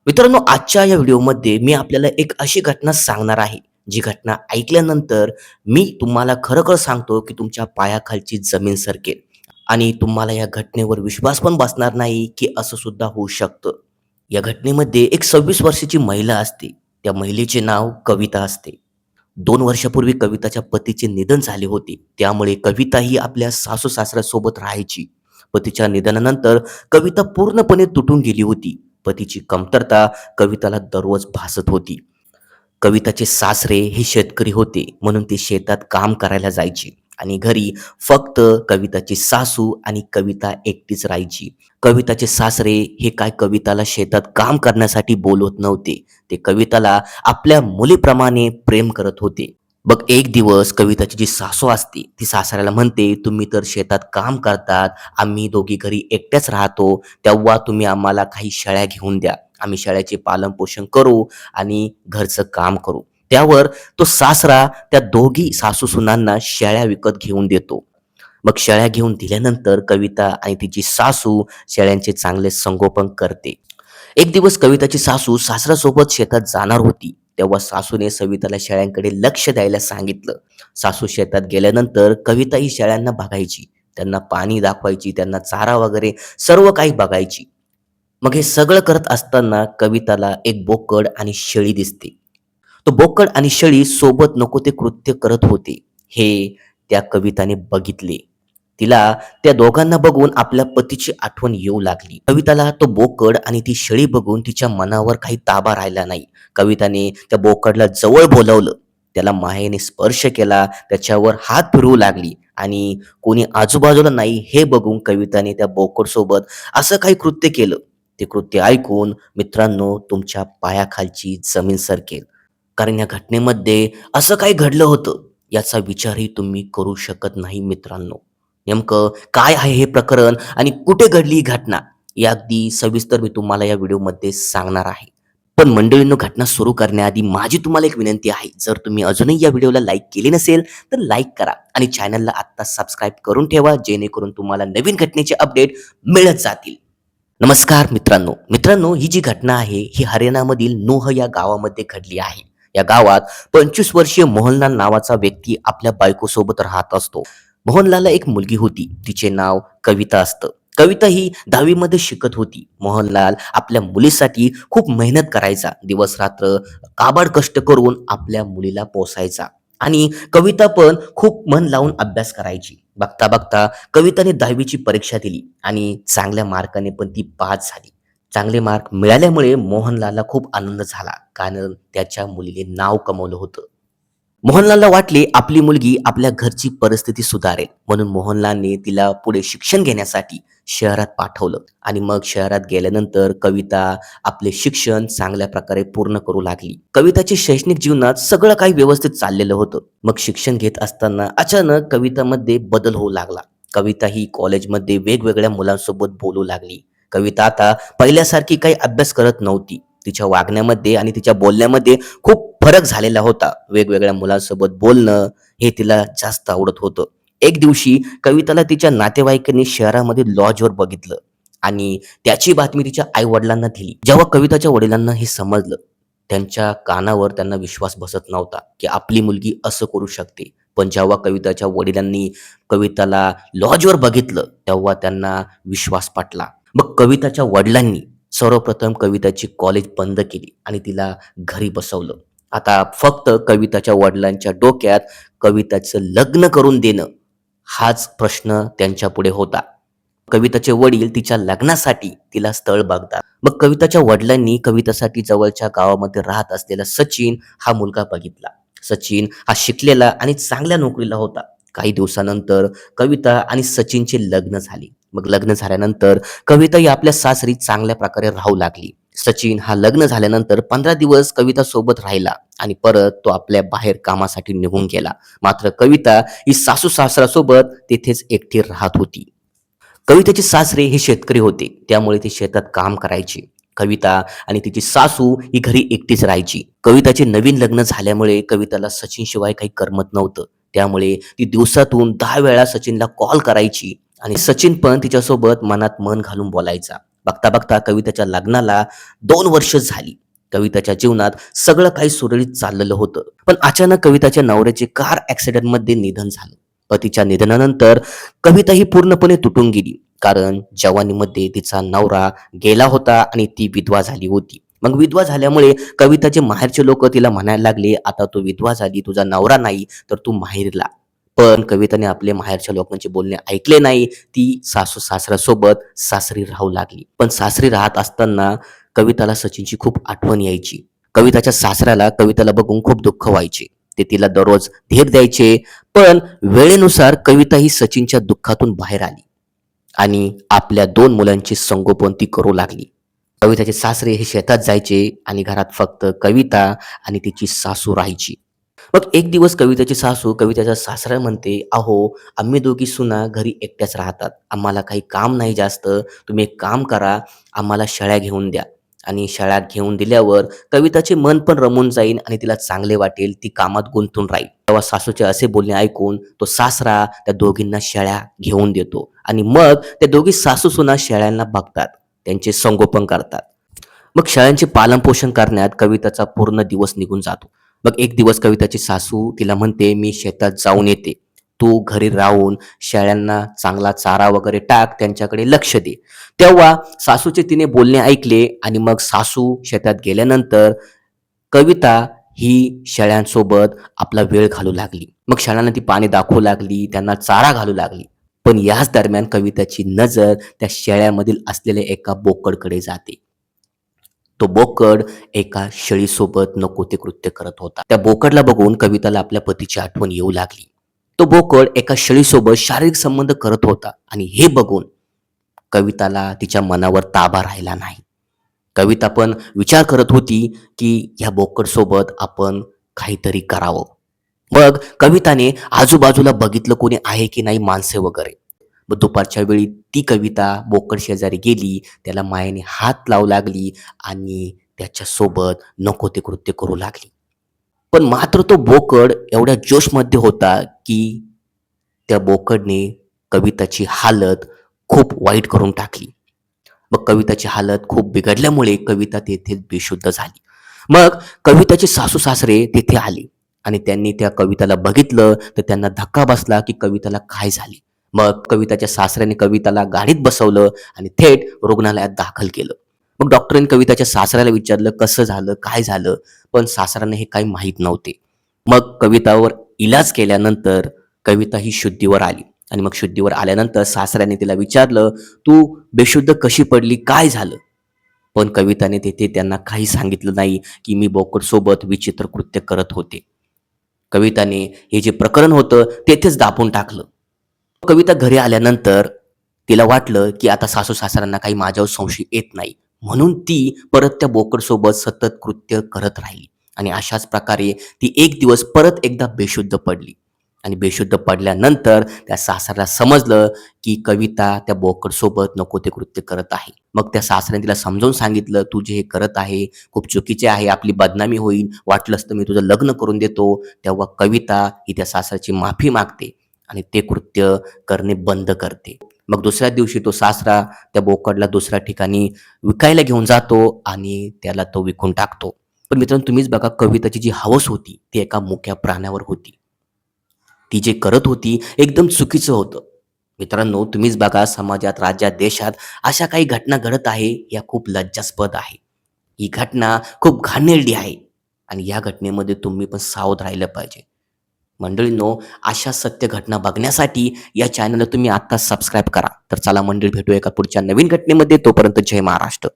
मित्रांनो, आजच्या या व्हिडिओमध्ये मी आपल्याला एक अशी घटना सांगणार आहे, जी घटना ऐकल्यानंतर मी तुम्हाला खरं-खरं सांगतो, की तुमच्या पायाखालची जमीन सरकेल आणि तुम्हाला या घटनेवर विश्वास पण बसणार नाही, की असं सुद्धा होऊ शकतं. या घटनेमध्ये एक 26 वर्षाची महिला असते. त्या महिलेचे नाव कविता असते. 2 वर्षापूर्वी कविताच्या पतीचे निधन झाले होते. त्यामुळे कविता ही आपल्या सासू-सासऱ्यासोबत राहायची. पतीच्या निधनानंतर कविता पूर्णपणे तुटून गेली होती. पतीची कमतरता कविताला दररोज भासत होती. कविताचे सासरे हे शेतकरी होते, म्हणून ते शेतात काम करायला जायचे आणि घरी फक्त कविताची सासू आणि कविता एकटीच राहायची. कविताचे सासरे हे काय कविताला शेतात काम करण्यासाठी बोलवत नव्हते. ते कविताला आपल्या मुलीप्रमाणे प्रेम करत होते. बघ, एक दिवस कविताची जी सासू असते, ती सासऱ्याला म्हणते, "तुम्ही तर शेतात काम करतात, आम्ही दोघी घरी एकट्याच राहतो, तेव्हा तुम्ही आम्हाला काही शेळ्या घेऊन द्या. आम्ही शेळ्याचे पालनपोषण करू आणि घरचं काम करू." त्यावर तो सासरा त्या दोघी सासू-सुनांना शेळ्या विकत घेऊन देतो. मग शेळ्या घेऊन दिल्यानंतर कविता आणि तिची सासू शेळ्यांचे चांगले संगोपन करते. एक दिवस कविताची सासू सासऱ्यासोबत शेतात जाणार होती. तेव्हा सासूने सविताला शेळ्यांकडे लक्ष द्यायला सांगितलं. सासू शेतात गेल्यानंतर कविता ही शेळ्यांना बघायची. त्यांना पाणी दाखवायची, त्यांना चारा वगैरे सर्व काही बघायची. मग हे सगळं करत असताना कविताला एक बोकड आणि शेळी दिसते. तो बोकड आणि शेळी सोबत नको ते कृत्य करत होते. हे त्या कविताने बघितले. तिला त्या दोघांना बघून आपल्या पतीची आठवण येऊ लागली. कविताला तो बोकड आणि ती शेळी बघून तिच्या मनावर काही ताबा राहिला नाही. कविताने त्या बोकडला जवळ बोलावलं. त्याला मायेने स्पर्श केला. त्याच्यावर हात फिरवू लागली आणि कोणी आजूबाजूला नाही हे बघून कविताने त्या बोकडसोबत असं काही कृत्य केलं. ते कृत्य ऐकून मित्रांनो, तुमच्या पायाखालची जमीन सरकेल. कारण या घटनेमध्ये असं काही घडलं होतं, याचा विचारही तुम्ही करू शकत नाही मित्रांनो. नेमकं काय आहे हे प्रकरण आणि कुठे घडली ही घटना, हे अगदी सविस्तर मी तुम्हाला या व्हिडिओमध्ये सांगणार आहे. पण मंडळींनो, घटना सुरू करण्याआधी माझी तुम्हाला एक विनंती आहे. जर तुम्ही अजूनही या व्हिडिओला लाईक केले नसेल, तर लाईक करा आणि चॅनलला आत्ता सबस्क्राईब करून ठेवा, जेणेकरून तुम्हाला नवीन घटनेचे अपडेट मिळत जातील. नमस्कार मित्रांनो. मित्रांनो, ही जी घटना आहे, ही हरियाणामधील नूह या गावामध्ये घडली आहे. या गावात 25 वर्षीय मोहनलाल नावाचा व्यक्ती आपल्या बायकोसोबत राहत असतो. मोहनलालला एक मुलगी होती. तिचे नाव कविता असतं. कविता ही 10वी मध्ये शिकत होती. मोहनलाल आपल्या मुलीसाठी खूप मेहनत करायचा. दिवस-रात्र काबाड कष्ट करून आपल्या मुलीला पोसायचा आणि कविता पण खूप मन लावून अभ्यास करायची. बघता बघता कविताने 10वी परीक्षा दिली आणि चांगल्या मार्काने पण ती पास झाली. चांगले मार्क मिळाल्यामुळे मोहनलालला खूप आनंद झाला, कारण त्याच्या मुलीने नाव कमवलं होतं. मोहनलालला वाटले आपली मुलगी आपल्या घरची परिस्थिती सुधारेल, म्हणून मोहनलालने तिला पुढे शिक्षण घेण्यासाठी शहरात पाठवलं आणि मग शहरात गेल्यानंतर कविता आपले शिक्षण चांगल्या प्रकारे पूर्ण करू लागली. कविताच्या शैक्षणिक जीवनात सगळं काही व्यवस्थित चाललेलं होतं. मग शिक्षण घेत असताना अचानक कवितामध्ये बदल होऊ लागला. कविता ही कॉलेजमध्ये वेगवेगळ्या मुलांसोबत बोलू लागली. कविता आता पहिल्यासारखी काही अभ्यास करत नव्हती. तिच्या वागण्यामध्ये आणि तिच्या बोलण्यामध्ये खूप फरक झालेला होता. वेगवेगळ्या मुलांसोबत बोलणं हे तिला जास्त आवडत होतं. एक दिवशी कविताला तिच्या नातेवाईकांनी शहरामध्ये लॉजवर बघितलं आणि त्याची बातमी तिच्या आई-वडिलांना दिली. जेव्हा कविताच्या वडिलांना हे समजलं, त्यांच्या कानावर त्यांना विश्वास बसत नव्हता, की आपली मुलगी असं करू शकते. पण जेव्हा कविताच्या वडिलांनी कविताला लॉजवर बघितलं, तेव्हा त्यांना विश्वास पटला. मग कविताच्या वडिलांनी सर्वप्रथम कविताची कॉलेज बंद केली आणि तिला घरी बसवलं. आता फक्त कविताच्या वडिलांच्या डोक्यात कविताचं लग्न करून देणं हाच प्रश्न त्यांच्यापुढे होता. कविताचे वडील तिच्या लग्नासाठी तिला स्थळ बघतात. मग कविताच्या वडिलांनी कवितासाठी जवळच्या गावामध्ये राहत असलेला सचिन हा मुलगा बघितला. सचिन हा शिकलेला आणि चांगल्या नोकरीला होता. काही दिवसानंतर कविता आणि सचिनचे लग्न झाले. मग लग्न झाल्यानंतर कविता ही आपल्या सासरी चांगल्या प्रकारे राहू लागली. सचिन हा लग्न झाल्यानंतर 15 दिवस कविता सोबत राहिला आणि परत तो आपल्या बाहेर कामासाठी निघून गेला. मात्र कविता ही सासू सासऱ्यासोबत तिथेच एकटी राहत होती. कवितेचे सासरे हे शेतकरी होते, त्यामुळे ते शेतात काम करायचे. कविता आणि तिची सासू ही घरी एकटीच राहायची. कविताचे नवीन लग्न झाल्यामुळे कविताला सचिन शिवाय काही करमत नव्हतं. त्यामुळे ती दिवसातून 10 वेळा सचिनला कॉल करायची आणि सचिन पण तिच्यासोबत मनात मन घालून बोलायचा. बघता बघता कविताच्या लग्नाला 2 वर्ष झाली. कविताच्या जीवनात सगळं काही सुरळीत चाललेलं होतं. पण अचानक कविताच्या नवऱ्याचे कार ॲक्सिडेंटमध्ये निधन झालं. पतीच्या निधनानंतर कविता ही पूर्णपणे तुटून गेली. कारण जवानीमध्ये तिचा नवरा गेला होता आणि ती विधवा झाली होती. मग विधवा झाल्यामुळे कविताचे माहेरचे लोक तिला म्हणायला लागले, आता तू विधवा झाली, तुझा नवरा नाही, तर तू माहेरला. पण कविताने आपले माहेरच्या लोकांचे बोलणे ऐकले नाही. ती सासू सासऱ्यासोबत सासरी राहू लागली. पण सासरी राहत असताना कविताला सचिनची खूप आठवण यायची. कविताच्या सासऱ्याला कविताला बघून खूप दुःख व्हायचे. ते तिला दररोज धीर द्यायचे. पण वेळेनुसार कविता ही सचिनच्या दुःखातून बाहेर आली आणि आपल्या 2 मुलांची संगोपन ती करू लागली. कविताचे सासरे हे शेतात जायचे आणि घरात फक्त कविता आणि तिची सासू राहायची. मग एक दिवस कविताची सासू कविताच्या सासऱ्याला म्हणते, अहो, आम्ही दोघी सुना घरी एकट्याच राहतात, आम्हाला काही काम नाही जास्त, तुम्ही एक काम करा, आम्हाला शेळ्या घेऊन द्या. आणि शेळ्या घेऊन दिल्यावर कविताचे मन पण रमून जाईल आणि तिला चांगले वाटेल, ती कामात गुंतून राहील. तेव्हा सासूचे असे बोलणे ऐकून तो सासरा त्या दोघींना शेळ्या घेऊन देतो आणि मग त्या दोघी सासू सुना शेळ्यांना बघतात, त्यांचे संगोपन करतात. मग शेळ्यांचे पालनपोषण करण्यात कविताचा पूर्ण दिवस निघून जातो. मग एक दिवस कविताची सासू तिला म्हणते, मी शेतात जाऊन येते, तू घरी राहून शेळ्यांना चांगला चारा वगैरे टाक, त्यांच्याकडे लक्ष दे. तेव्हा सासूचे तिने बोलणे ऐकले आणि मग सासू शेतात गेल्यानंतर कविता ही शेळ्यांसोबत आपला वेळ घालू लागली. मग शेळ्यांना ती पाणी दाखवू लागली, त्यांना चारा घालू लागली. पण याच दरम्यान कविताची नजर त्या शेळ्यामधील असलेल्या एका बोकडकडे जाते. तो बोकड एका शेळीसोबत नको ते कृत्य करत होता. त्या बोकडला बघून कविताला आपल्या पतीची आठवण येऊ लागली. तो बोकड एका शेळीसोबत शारीरिक संबंध करत होता आणि हे बघून कविताला तिच्या मनावर ताबा राहिला नाही. कविता पण विचार करत होती की ह्या बोकडसोबत आपण काहीतरी करावं. मग कविताने आजूबाजूला बघितलं कोणी आहे की नाही, माणसे वगैरे. मग दुपारच्या वेळी ती कविता बोकड शेजारी गेली, त्याला मायेने हात लावू लागली आणि त्याच्यासोबत नको ते कृत्य करू लागली. पण मात्र तो बोकड एवढ्या जोशमध्ये होता की त्या बोकडने कविताची हालत खूप वाईट करून टाकली. मग कविताची हालत खूप बिघडल्यामुळे कविता तेथे बेशुद्ध झाली. मग कविताचे सासू सासरे तिथे आले आणि त्यांनी त्या कविताला बघितलं तर त्यांना धक्का बसला की कविताला काय झाले. मग कविताच्या सासऱ्याने कविताला गाडीत बसवलं आणि थेट रुग्णालयात दाखल केलं. मग डॉक्टरांनी कविताच्या सासऱ्याला विचारलं, कसं झालं, काय झालं, पण सासऱ्याने हे काही माहीत नव्हते. मग कवितावर इलाज केल्यानंतर कविता ही शुद्धीवर आली आणि मग शुद्धीवर आल्यानंतर सासऱ्याने तिला विचारलं, तू बेशुद्ध कशी पडली, काय झालं. पण कविताने तेथे त्यांना काही सांगितलं नाही की मी बोकडसोबत विचित्र कृत्य करत होते. कविताने हे जे प्रकरण होतं तेथेच दाबून टाकलं. कविता घरी आल्यानंतर तिला वाटलं की आता सासू सासऱ्यांना काही माझ्यावर संशय येत नाही, म्हणून ती परत त्या बोकडसोबत सतत कृत्य करत राहिली आणि अशाच प्रकारे ती एक दिवस परत एकदा बेशुद्ध पडली. आणि बेशुद्ध पडल्यानंतर त्या सासऱ्याला समजलं की कविता त्या बोकडसोबत नको ते कृत्य करत आहे. मग त्या सासऱ्याने तिला समजावून सांगितलं, तू जे हे करत आहे खूप चुकीचे आहे, आपली बदनामी होईल, वाटलंच तर मी तुझं लग्न करून देतो. तेव्हा कविता ही त्या सासऱ्याची माफी मागते आणि ते कृत्य करणे बंद करते. मग दुसऱ्या दिवशी तो सासरा त्या बोकडला दुसऱ्या ठिकाणी विकायला घेऊन जातो आणि त्याला तो विकून टाकतो. पण मित्रांनो, तुम्हीच बघा, कविताची जी हवस होती ती एका मुक्या प्राण्यावर होती. ती जे करत होती एकदम चुकीचं होतं. मित्रांनो, तुम्हीच बघा, समाजात, राज्यात, देशात अशा काही घटना घडत आहे, या खूप लज्जास्पद आहे. ही घटना खूप घाणेरडी आहे आणि या घटनेमध्ये तुम्ही पण सावध राहिलं पाहिजे. मंडळींनो, अशा सत्य घटना बघण्यासाठी या चॅनलला तुम्ही आत्ताच सबस्क्राईब करा. तर चला मंडळी, भेटूया एका पुढच्या नवीन घटनेमध्ये. तोपर्यंत जय महाराष्ट्र.